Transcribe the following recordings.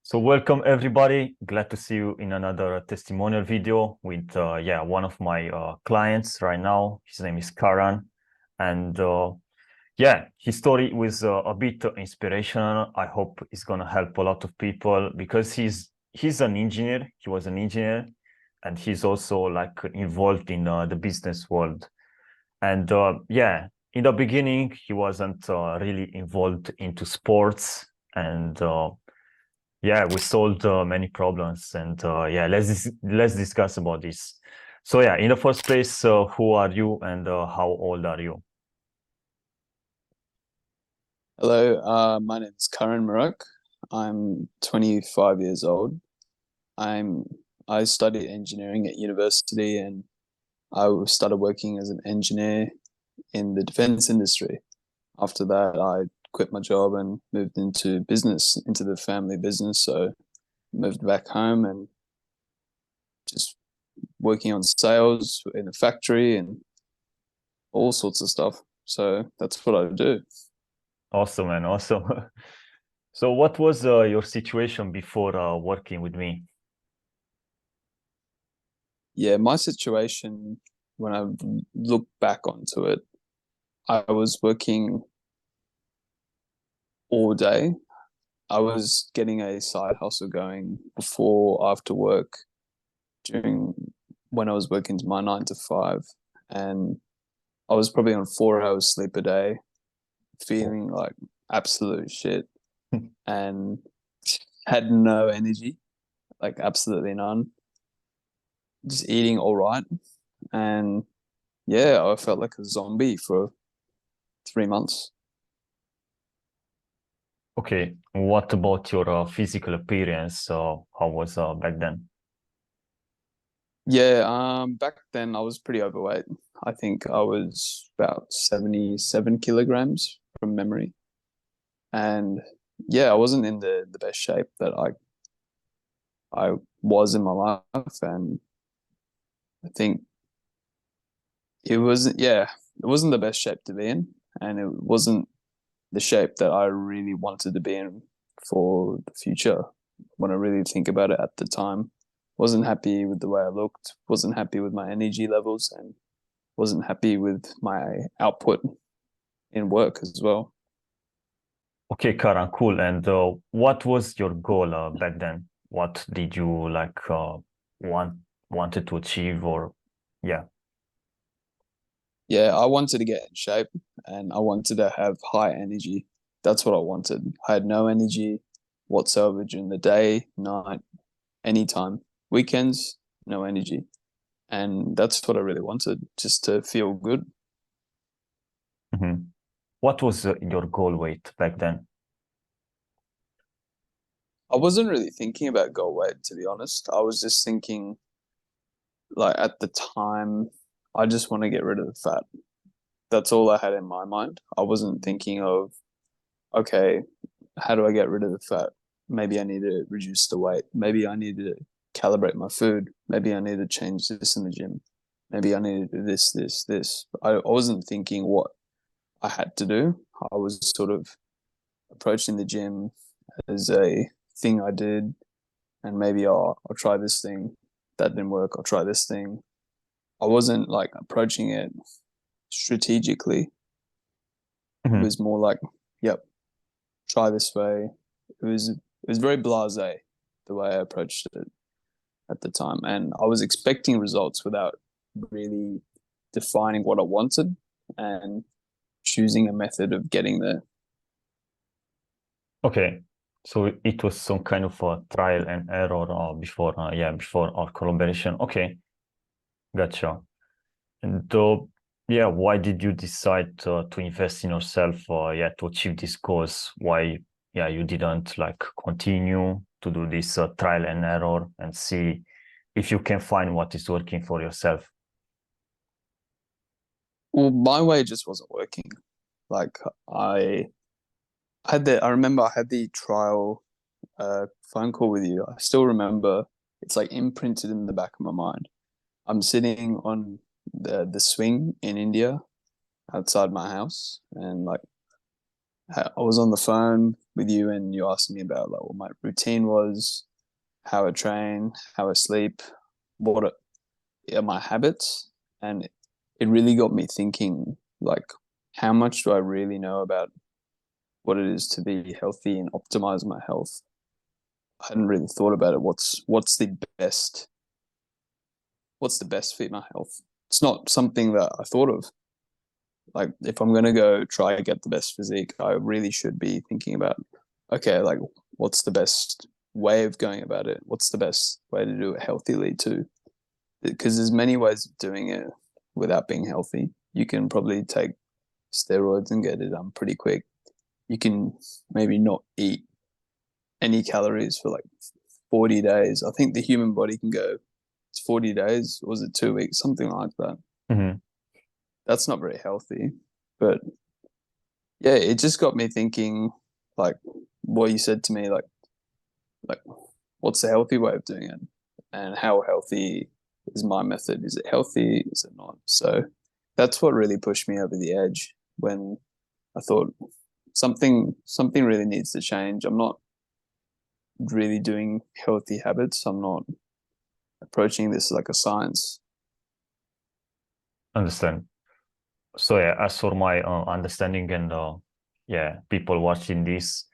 So welcome everybody. Glad to see you in another testimonial video with one of my clients right now. His name is Karan, and his story was a bit inspirational. I hope it's gonna help a lot of people because he's an engineer. He was an engineer, and he's also like involved in the business world. And in the beginning, he wasn't really involved into sports and. We solved many problems, and let's discuss about this. So in the first place, who are you and how old are you? Hello, my name is Karan. I'm 25 years old. I'm I studied engineering at university, and I started working as an engineer in the defense industry. After that, I quit my job and moved into business, into the family business. So moved back home and just working on sales in a factory and all sorts of stuff. So that's what I do. Awesome, man, awesome. So what was your situation before working with me? Yeah, my situation, when I look back onto it, I was working all day. I was getting a side hustle going before, after work, during when I was working my 9 to 5, and I was probably on 4 hours sleep a day, feeling like absolute shit, and had no energy, like absolutely none. Just eating all right, and yeah, I felt like a zombie for 3 months. Okay, what about your physical appearance? How was back then? Yeah, back then I was pretty overweight. I think I was about 77 kilograms from memory. And yeah, I wasn't in the best shape that I was in my life. And I think it wasn't the best shape to be in. And it wasn't the shape that I really wanted to be in for the future. When I really think about it at the time, wasn't happy with the way I looked, wasn't happy with my energy levels, and wasn't happy with my output in work as well. Okay, Karan, cool. And what was your goal back then? What did you like want wanted to achieve or yeah. Yeah, I wanted to get in shape and I wanted to have high energy. That's what I wanted. I had no energy whatsoever during the day, night, anytime. Weekends, no energy. And that's what I really wanted, just to feel good. Mhm. What was your goal weight back then? I wasn't really thinking about goal weight, to be honest. I was just thinking, like, at the time, I just want to get rid of the fat. That's all I had in my mind. I wasn't thinking of, okay, how do I get rid of the fat? Maybe I need to reduce the weight. Maybe I need to calibrate my food. Maybe I need to change this in the gym. Maybe I need to do this. I wasn't thinking what I had to do. I was sort of approaching the gym as a thing I did, and maybe I'll try this thing. That didn't work. I'll try this thing. I wasn't like approaching it strategically. It Mhm. was more like, yep, try this way. It was very blasé the way I approached it at the time, and I was expecting results without really defining what I wanted and choosing a method of getting there. Okay, so it was some kind of a trial and error before our collaboration. Okay, gotcha. And why did you decide to invest in yourself? To achieve this goals. Why you didn't like continue to do this trial and error and see if you can find what is working for yourself? Well, my way just wasn't working. Like I remember I had the trial phone call with you. I still remember, it's like imprinted in the back of my mind. I'm sitting on the swing in India outside my house, and like I was on the phone with you and you asked me about like what my routine was, how I train, how I sleep, what are my habits, and it really got me thinking like how much do I really know about what it is to be healthy and optimize my health. I hadn't really thought about it. What's the best fit my health? It's not something that I thought of. Like if I'm gonna go try to get the best physique, I really should be thinking about, okay, like what's the best way of going about it? What's the best way to do it healthily too? Because there's many ways of doing it without being healthy. You can probably take steroids and get it done pretty quick. You can maybe not eat any calories for like 40 days. I think the human body can go, it's 40 days, or was it 2 weeks, something like that. Hmm. That's not very healthy. But yeah, it just got me thinking, like what you said to me, like what's the healthy way of doing it? And how healthy is my method? Is it healthy? Is it not? So that's what really pushed me over the edge when I thought something really needs to change. I'm not really doing healthy habits. I'm not approaching this like a science. Understand. So yeah, as for my understanding and yeah, people watching this,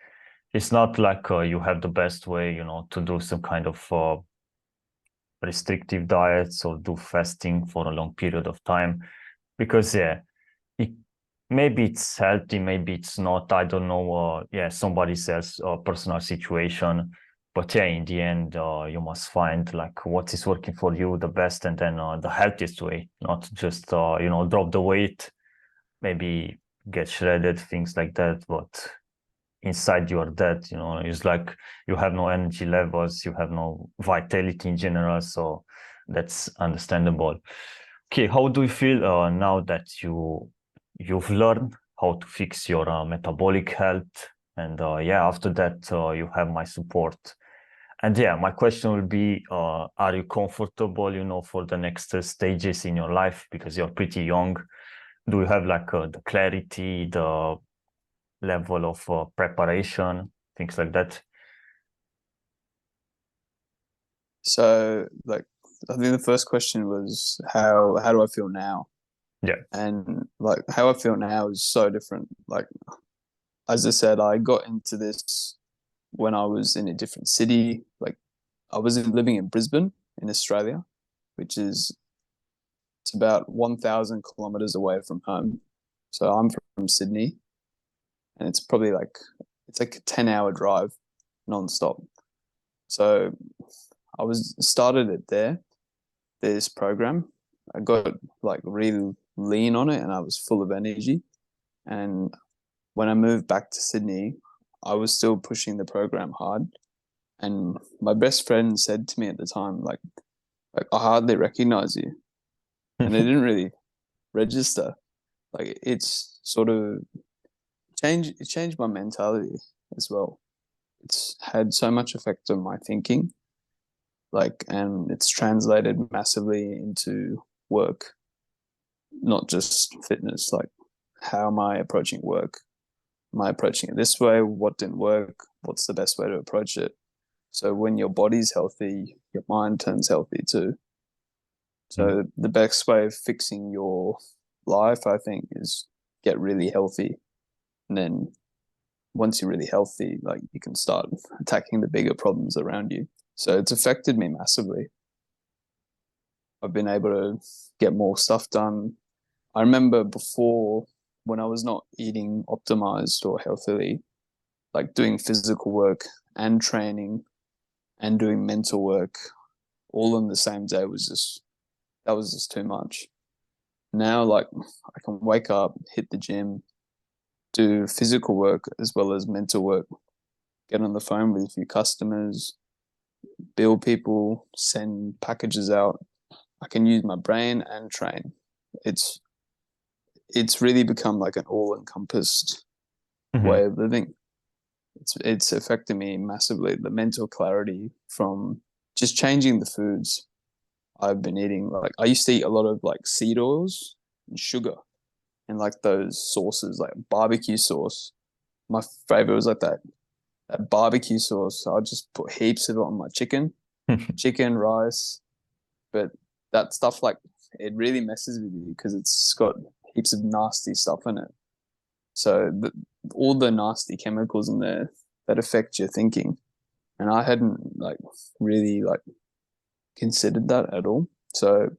it's not like you have the best way, to do some kind of restrictive diets or do fasting for a long period of time, because yeah, it, maybe it's healthy, maybe it's not. I don't know. Yeah, somebody else's personal situation, but yeah, in the end, you must find like what is working for you the best, and then the healthiest way, not just drop the weight, maybe get shredded, things like that, but inside you are dead. It's like you have no energy levels, you have no vitality in general, so that's understandable. Okay, how do you feel now that you've learned how to fix your metabolic health, and yeah, after that you have my support. And yeah, my question will be, are you comfortable, for the next stages in your life, because you're pretty young? Do you have like the clarity, the level of preparation, things like that? So like I think the first question was how do I feel now? Yeah. And like how I feel now is so different. Like as I said, I got into this when I was in a different city. Like I was living in Brisbane in Australia, which is it's about 1,000 kilometers away from home. So I'm from Sydney, and it's like a 10-hour drive nonstop. So I was started it there, this program. I got like really lean on it, and I was full of energy. And when I moved back to Sydney, I was still pushing the program hard. And my best friend said to me at the time, like I hardly recognize you, and it didn't really register. Like it's sort of changed. It changed my mentality as well. It's had so much effect on my thinking, like, and it's translated massively into work, not just fitness. Like, how am I approaching work? Am I approaching it this way? What didn't work? What's the best way to approach it? So when your body's healthy, your mind turns healthy too. So the best way of fixing your life, I think, is get really healthy. And then once you're really healthy, like you can start attacking the bigger problems around you. So it's affected me massively. I've been able to get more stuff done. I remember before when I was not eating optimized or healthily, like doing physical work and training and doing mental work all on the same day was just too much. Now, like I can wake up, hit the gym, do physical work as well as mental work, get on the phone with a few customers, bill people, send packages out. I can use my brain and train. It's it's really become like an all-encompassed Mhm. way of living. It's affected me massively. The mental clarity from just changing the foods I've been eating. Like I used to eat a lot of like seed oils and sugar and like those sauces, like barbecue sauce. My favorite was like that that barbecue sauce. I just put heaps of it on my chicken, rice. But that stuff, like, it really messes with you because it's got heaps of nasty stuff in it. So all the nasty chemicals in there that affect your thinking. And I hadn't like really like considered that at all. So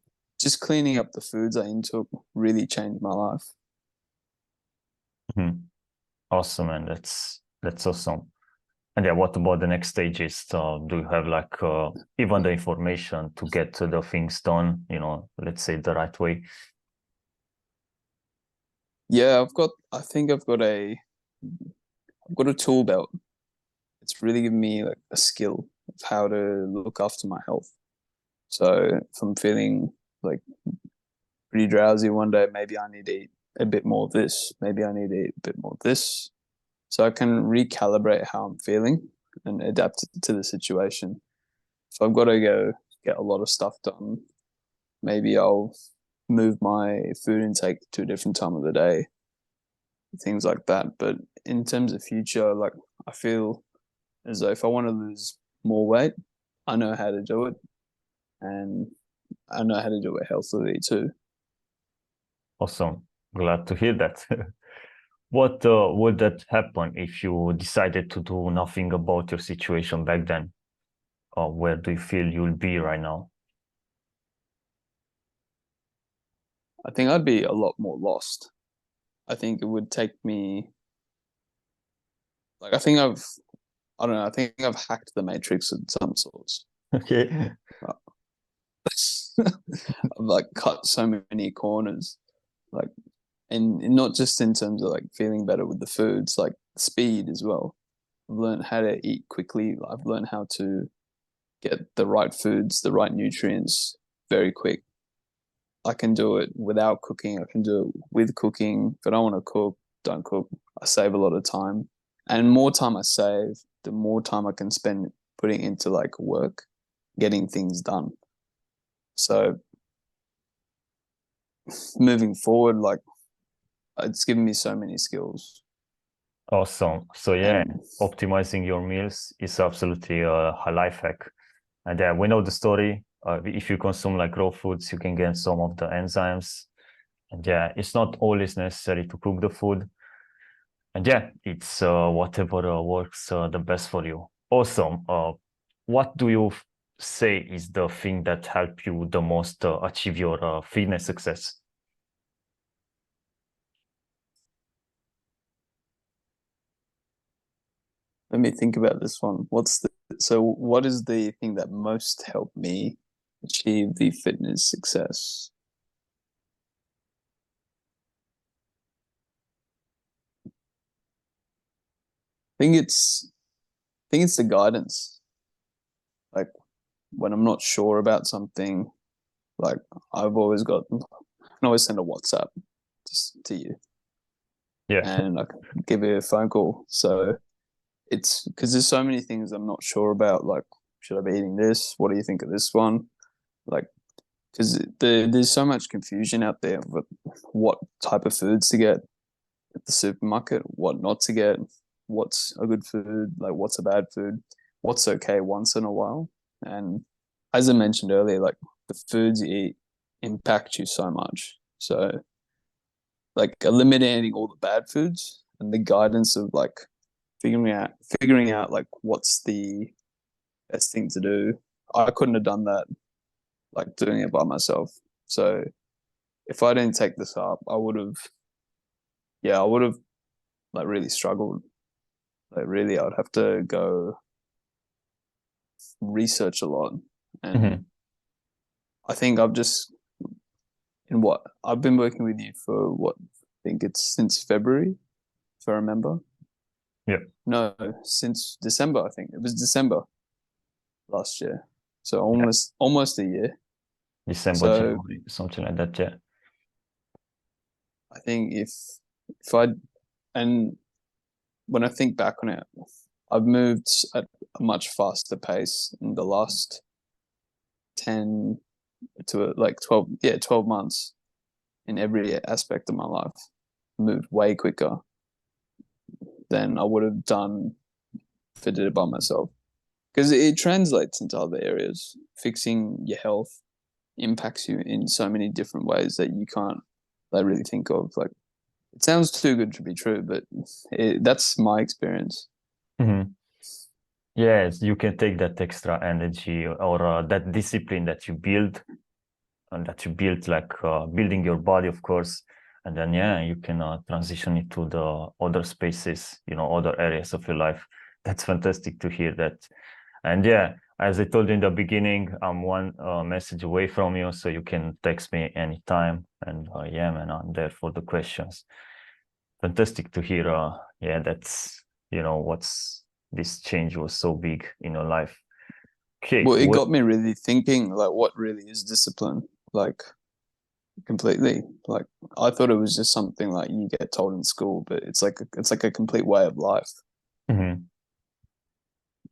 just cleaning up the foods I intook really changed my life. Mhm. Awesome, and that's awesome. And yeah, what about the next stages? Do you have like even the information to get the things done, let's say the right way? Yeah, I think I've got a tool belt. It's really given me like a skill of how to look after my health. So if I'm feeling like pretty drowsy one day, maybe I need to eat a bit more of this. Maybe I need to eat a bit more of this. So I can recalibrate how I'm feeling and adapt it to the situation. So I've got to go get a lot of stuff done. Maybe I'll move my food intake to a different time of the day, things like that. But in terms of future, like I feel as though if I want to lose more weight, I know how to do it, and I know how to do it healthily too. Awesome. Glad to hear that. What would that happen if you decided to do nothing about your situation back then? Or where do you feel you'll be right now? I think I'd be a lot more lost. I think it would take me like I don't know, I think I've hacked the matrix of some sorts. Okay. I've like cut so many corners. Like and not just in terms of like feeling better with the foods, like speed as well. I've learned how to eat quickly. I've learned how to get the right foods, the right nutrients very quick. I can do it without cooking. I can do it with cooking. If I don't want to cook, don't cook. I save a lot of time. And more time I save, the more time I can spend putting into like work, getting things done. So moving forward, like it's given me so many skills. Awesome. So yeah, And optimizing your meals is absolutely a life hack. And yeah, we know the story. If you consume like raw foods, you can get some of the enzymes. And yeah, it's not always necessary to cook the food. And yeah, it's whatever works the best for you. Awesome. What do you say is the thing that helped you the most achieve your fitness success? let me think about this one. What is the thing that most helped me achieve the fitness success? I think it's the guidance. Like when I'm not sure about something, like I've always got I can always send a WhatsApp just to you Yeah. and I can give you a phone call. So it's because there's so many things I'm not sure about, like should I be eating this? What do you think of this one? Like because there's so much confusion out there with what type of foods to get at the supermarket, what not to get, what's a good food, like what's a bad food, what's okay once in a while. And as I mentioned earlier, like the foods you eat impact you so much. So like eliminating all the bad foods and the guidance of like figuring out like what's the best thing to do. I couldn't have done that like doing it by myself. So if I didn't take this up, I would have like really struggled. Like really, I'd have to go research a lot. And Mhm. I think I've just in what I've been working with you for what I think it's since February, if I remember. Yeah. No, since December, I think. It was December last year. So Yeah. almost a year. December, So January, something like that. Yeah. I think if I and when I think back on it, I've moved at a much faster pace in the last 10 to like 12, yeah, 12 months in every aspect of my life. Moved way quicker than I would have done if I did it by myself, because it translates into other areas. Fixing your health impacts you in so many different ways that you can't like really think of. Like it sounds too good to be true, but that's my experience. Mhm. Yes, you can take that extra energy or that discipline that you build and that you build, like building your body, of course, and then yeah, you can transition it to the other spaces, other areas of your life. That's fantastic to hear that. And yeah, as I told you in the beginning, I'm one message away from you, so you can text me anytime. And yeah, man, I'm there for the questions. Fantastic to hear. Yeah, that's what's this change was so big in your life. Okay, Well, it what? got me really thinking, like, what really is discipline? Like, completely. Like, I thought it was just something like you get told in school, but it's like a complete way of life. Mhm.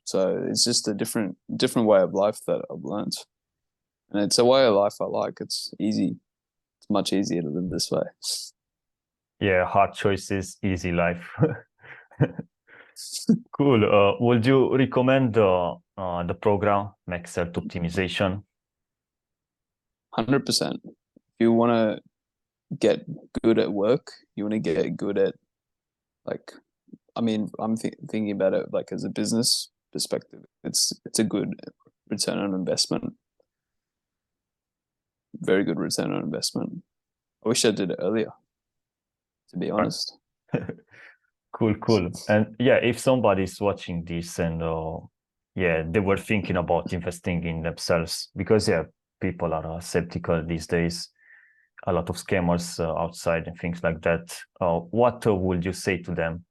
So it's just a different way of life that I've learned, and it's a way of life I like. It's easy. It's much easier to live this way. Yeah, hard choices, easy life. Cool. Would you recommend the program Max Health Optimization? 100%. If you want to get good at work, you want to get good at like. I mean, I'm thinking about it like as a business perspective. It's a good return on investment. Very good return on investment. I wish I did it earlier, to be honest. Cool, cool. And yeah, if somebody's watching this and yeah, they were thinking about investing in themselves, because yeah, people are skeptical these days, a lot of scammers outside and things like that. What would you say to them?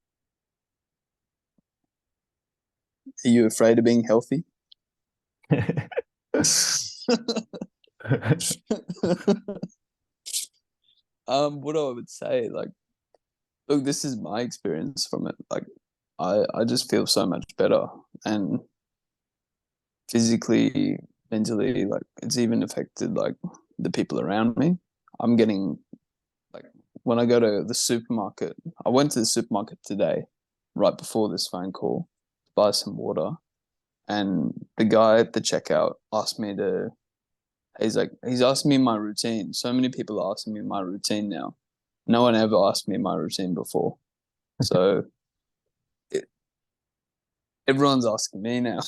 Are you afraid of being healthy? What I would say, like, look, this is my experience from it. Like, I just feel so much better, and physically, mentally, like, it's even affected like the people around me. I'm getting like when I go to the supermarket. I went to the supermarket today, right before this phone call, to buy some water, and the guy at the checkout asked me to. He's asking me my routine. So many people are asking me my routine now. No one ever asked me my routine before. So it, everyone's asking me now.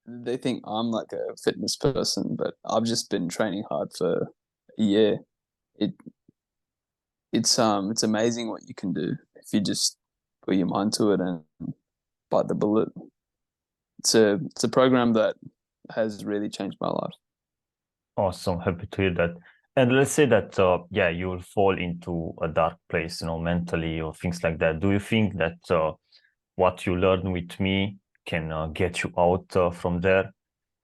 They think I'm like a fitness person, but I've just been training hard for a year. It it's amazing what you can do if you just put your mind to it and bite the bullet. It's a program that has really changed my life. Awesome. Happy to hear that. And let's say that, yeah, you will fall into a dark place, mentally or things like that. Do you think that what you learn with me can get you out from there?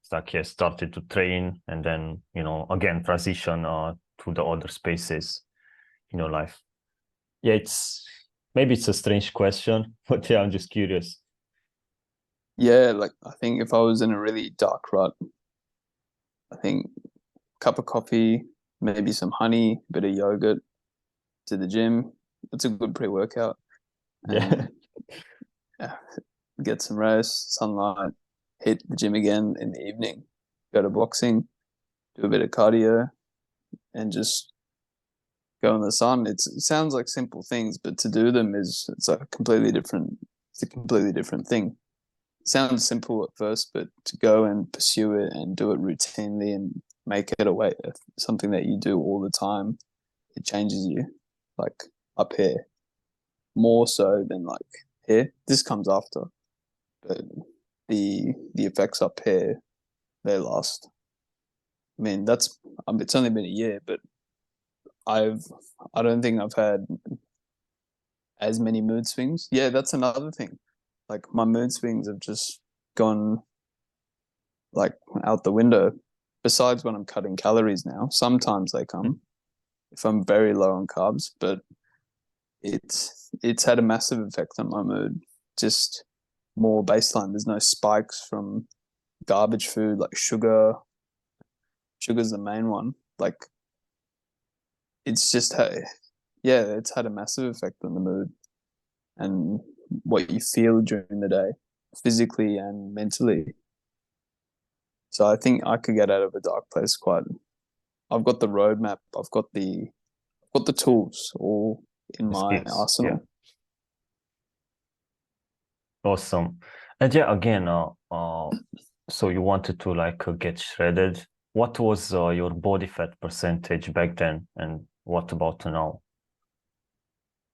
It's like, yeah, started to train and then, again, transition to the other spaces in your life. Yeah, maybe it's a strange question, but yeah, I'm just curious. Yeah, like I think if I was in a really dark rut, I think cup of coffee, maybe some honey, bit of yogurt, to the gym. It's a good pre-workout, Yeah. and yeah, get some rest, sunlight, hit the gym again in the evening, go to boxing, do a bit of cardio, and just go in the sun. It sounds like simple things, but to do them it's a completely different. It's a completely different thing. It sounds simple at first, but to go and pursue it and do it routinely and make it a way something that you do all the time, it changes you. Like up here, more so than like here. This comes after, but the effects up here they last. I mean, it's only been a year, but I've I don't think I've had as many mood swings. Yeah, that's another thing. Like my mood swings have just gone like out the window. Besides when I'm cutting calories now, sometimes they come if I'm very low on carbs, but it's had a massive effect on my mood. Just more baseline. There's no spikes from garbage food like sugar. Sugar's the main one. Like it's just had, yeah, it's had a massive effect on the mood. And what you feel during the day, physically and mentally. So I think I could get out of a dark place quite. I've got the roadmap. I've got the tools all in The my skills. Yeah. arsenal. Awesome. And yeah, again, so you wanted to like get shredded. What was your body fat percentage back then, and what about now?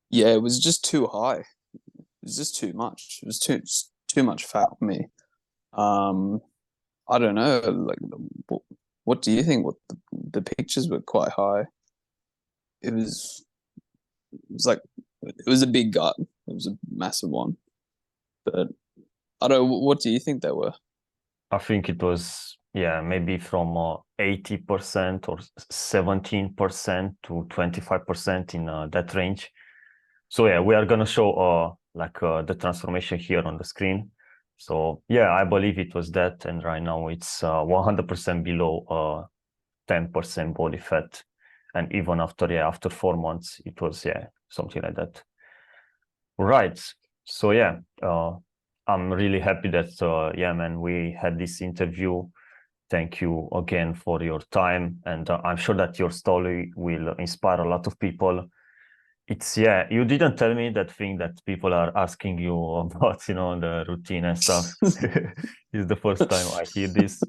Yeah, it was just too high. It was just too much. It was too much fat for me. Um, I don't know. Like, what do you think? What the pictures were quite high. It was it was like it was a big gut. It was a massive one. But I don't know. What do you think they were? I think it was, yeah, maybe from 80% or 17% to 25% in that range. So yeah, we are gonna show the transformation here on the screen. So yeah, I believe it was that, and right now it's 100% below 10% body fat, and even after 4 months, it was something like that. Right. So yeah, I'm really happy that man, we had this interview. Thank you again for your time, and I'm sure that your story will inspire a lot of people. It's you didn't tell me that thing that people are asking you about, the routine and stuff. It's the first time I hear this.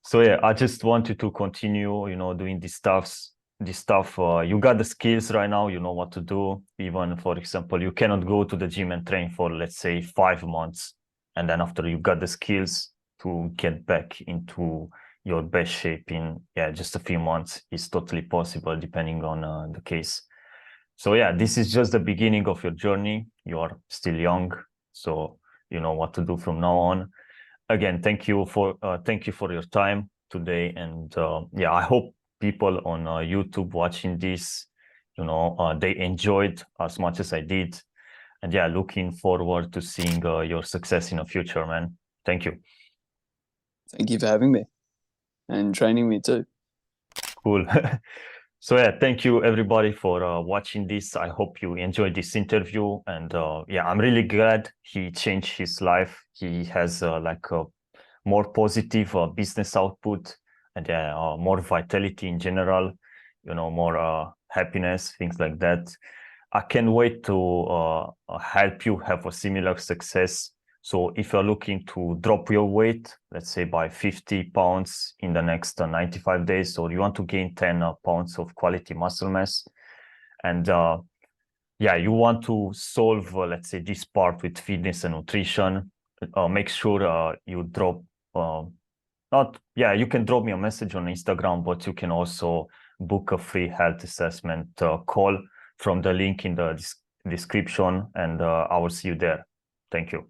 So yeah, I just want you to continue, doing these stuffs. This stuff, you got the skills right now, you know what to do. Even, for example, you cannot go to the gym and train for, let's say, 5 months, and then after you got the skills to get back into your best shape in just a few months is totally possible, depending on the case. So yeah, this is just the beginning of your journey. You are still young, so you know what to do from now on. Again, thank you for your time today, and I hope people on YouTube watching this, they enjoyed as much as I did, and looking forward to seeing your success in the future, man. Thank you. Thank you for having me and training me too. Cool. So thank you everybody for watching this. I hope you enjoyed this interview, and I'm really glad he changed his life. He has like a more positive business output, and more vitality in general, more happiness, things like that. I can't wait to help you have a similar success. So if you're looking to drop your weight, let's say by 50 pounds in the next 95 days, or you want to gain 10 pounds of quality muscle mass, and you want to solve, let's say, this part with fitness and nutrition, make sure you drop, you can drop me a message on Instagram, but you can also book a free health assessment call from the link in the description, and I will see you there. Thank you.